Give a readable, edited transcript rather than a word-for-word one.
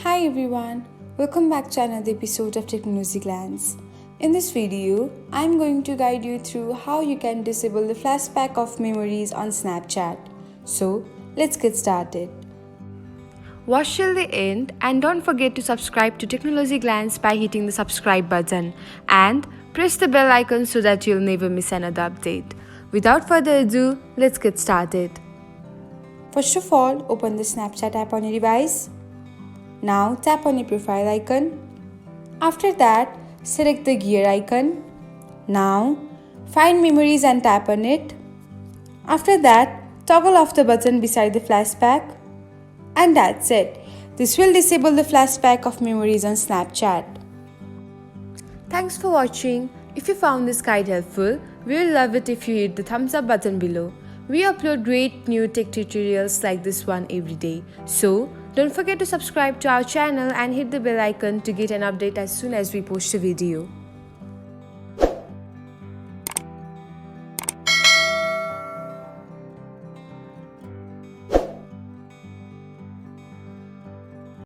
Hi everyone, welcome back to another episode of Technologyglance. In this video, I'm going to guide you through how you can disable the flashback of memories on Snapchat. So, let's get started. Watch till the end and don't forget to subscribe to Technologyglance by hitting the subscribe button and press the bell icon so that you'll never miss another update. Without further ado, let's get started. First of all, open the Snapchat app on your device. Now tap on your profile icon. After that, select the gear icon. Now find memories and tap on it. After that, toggle off the button beside the flashback. And that's it. This will disable the flashback of memories on Snapchat. Thanks for watching. If you found this guide helpful, we will love it if you hit the thumbs up button below. We upload great new tech tutorials like this one every day. So, don't forget to subscribe to our channel and hit the bell icon to get an update as soon as we post a video.